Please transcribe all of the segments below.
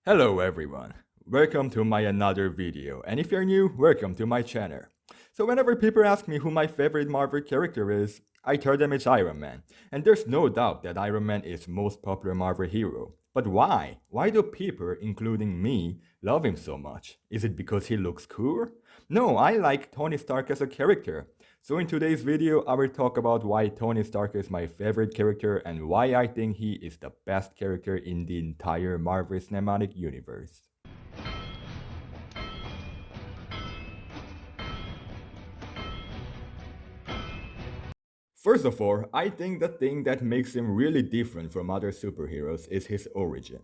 Hello everyone, welcome to my another video, and if you're new, welcome to my channel. So whenever people ask me who my favorite Marvel character is, I tell them it's Iron Man, and there's no doubt that Iron Man is most popular Marvel hero. But why? Why do people, including me, love him so much? Is it because he looks cool? No, I like Tony Stark as a character. So in today's video, I will talk about why Tony Stark is my favorite character and why I think he is the best character in the entire Marvel Cinematic Universe. First of all, I think the thing that makes him really different from other superheroes is his origin.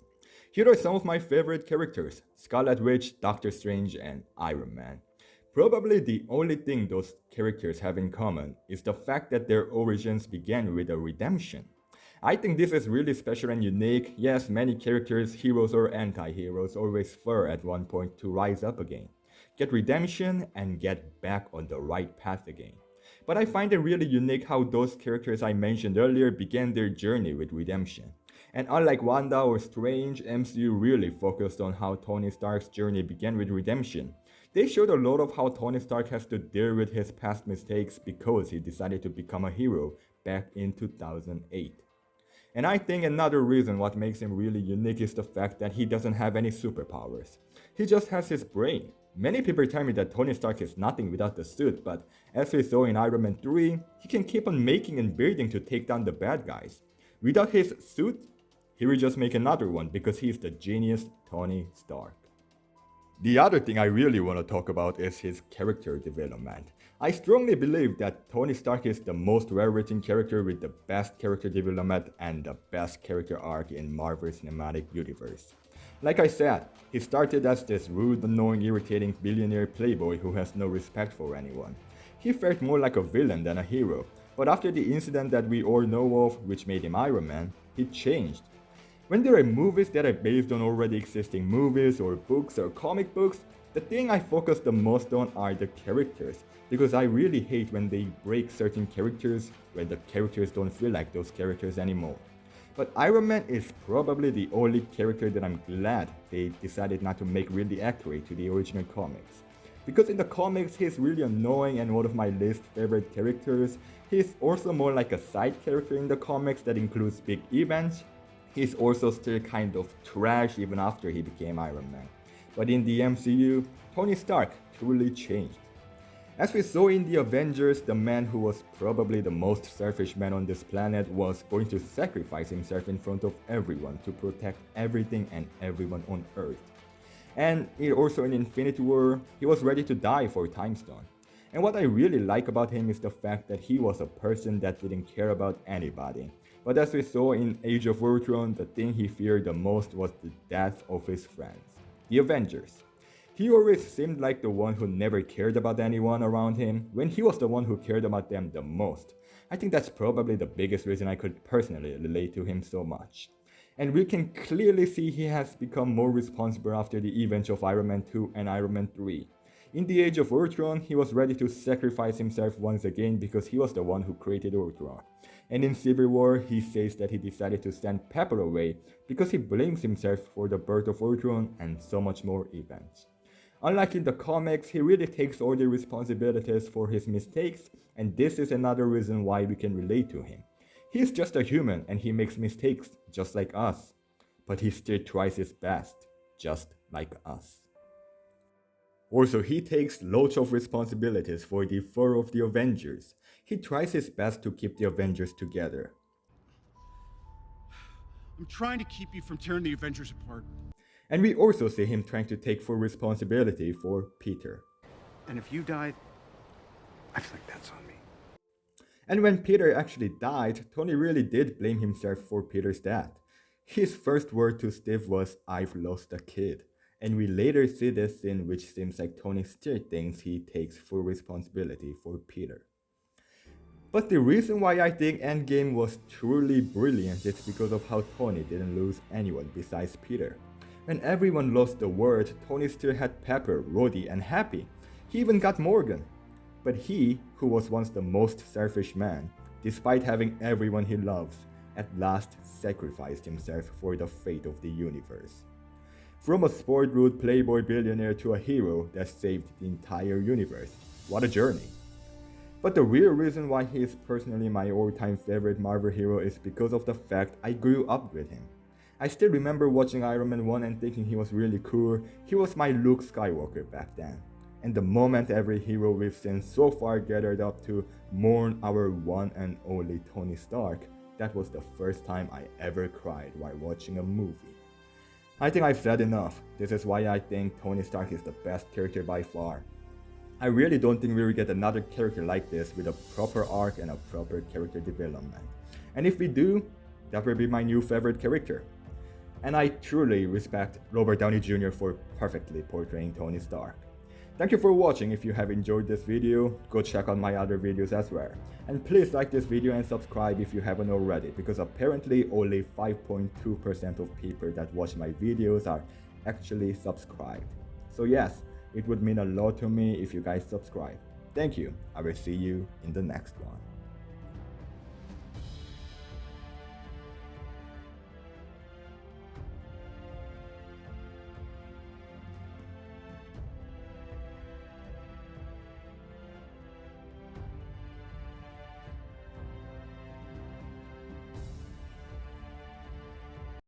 Here are some of my favorite characters: Scarlet Witch, Doctor Strange, and Iron Man. Probably the only thing those characters have in common is the fact that their origins began with a redemption. I think this is really special and unique. Yes, many characters, heroes or anti-heroes, always fail at one point to rise up again, get redemption, and get back on the right path again. But I find it really unique how those characters I mentioned earlier began their journey with redemption. And unlike Wanda or Strange, MCU really focused on how Tony Stark's journey began with redemption. They showed a lot of how Tony Stark has to deal with his past mistakes because he decided to become a hero back in 2008. And I think another reason what makes him really unique is the fact that he doesn't have any superpowers. He just has his brain. Many people tell me that Tony Stark is nothing without the suit, but as we saw in Iron Man 3, he can keep on making and building to take down the bad guys. Without his suit, he will just make another one because he's the genius Tony Stark. The other thing I really want to talk about is his character development. I strongly believe that Tony Stark is the most well-written character with the best character development and the best character arc in Marvel Cinematic Universe. Like I said, he started as this rude, annoying, irritating billionaire playboy who has no respect for anyone. He felt more like a villain than a hero, but after the incident that we all know of, which made him Iron Man, he changed. When there are movies that are based on already existing movies or books or comic books, the thing I focus the most on are the characters, because I really hate when they break certain characters when the characters don't feel like those characters anymore. But Iron Man is probably the only character that I'm glad they decided not to make really accurate to the original comics. Because in the comics he's really annoying and one of my least favorite characters. He's also more like a side character in the comics that includes big events. He's also still kind of trash even after he became Iron Man. But in the MCU, Tony Stark truly changed. As we saw in the Avengers, the man who was probably the most selfish man on this planet was going to sacrifice himself in front of everyone to protect everything and everyone on Earth. And also in Infinity War, he was ready to die for Time Stone. And what I really like about him is the fact that he was a person that didn't care about anybody. But as we saw in Age of Ultron, the thing he feared the most was the death of his friends, the Avengers. He always seemed like the one who never cared about anyone around him, when he was the one who cared about them the most. I think that's probably the biggest reason I could personally relate to him so much. And we can clearly see he has become more responsible after the events of Iron Man 2 and Iron Man 3. In the Age of Ultron, he was ready to sacrifice himself once again because he was the one who created Ultron. And in Civil War, he says that he decided to send Pepper away because he blames himself for the birth of Ultron and so much more events. Unlike in the comics, he really takes all the responsibilities for his mistakes, and this is another reason why we can relate to him. He's just a human and he makes mistakes just like us, but he still tries his best, just like us. Also, he takes loads of responsibilities for the fall of the Avengers. He tries his best to keep the Avengers together. I'm trying to keep you from tearing the Avengers apart. And we also see him trying to take full responsibility for Peter. And if you died, I feel like that's on me. And when Peter actually died, Tony really did blame himself for Peter's death. His first word to Steve was, "I've lost a kid." And we later see this scene which seems like Tony still thinks he takes full responsibility for Peter. But the reason why I think Endgame was truly brilliant is because of how Tony didn't lose anyone besides Peter. When everyone lost the world, Tony still had Pepper, Rhodey, and Happy. He even got Morgan. But he, who was once the most selfish man, despite having everyone he loves, at last sacrificed himself for the fate of the universe. From a sport-root playboy billionaire to a hero that saved the entire universe. What a journey. But the real reason why he is personally my all-time favorite Marvel hero is because of the fact I grew up with him. I still remember watching Iron Man 1 and thinking he was really cool. He was my Luke Skywalker back then. And the moment every hero we've seen so far gathered up to mourn our one and only Tony Stark, that was the first time I ever cried while watching a movie. I think I've said enough. This is why I think Tony Stark is the best character by far. I really don't think we will get another character like this with a proper arc and a proper character development. And if we do, that will be my new favorite character. And I truly respect Robert Downey Jr. for perfectly portraying Tony Stark. Thank you for watching. If you have enjoyed this video, go check out my other videos as well. And please like this video and subscribe if you haven't already, because apparently only 5.2% of people that watch my videos are actually subscribed. So yes, it would mean a lot to me if you guys subscribe. Thank you. I will see you in the next one.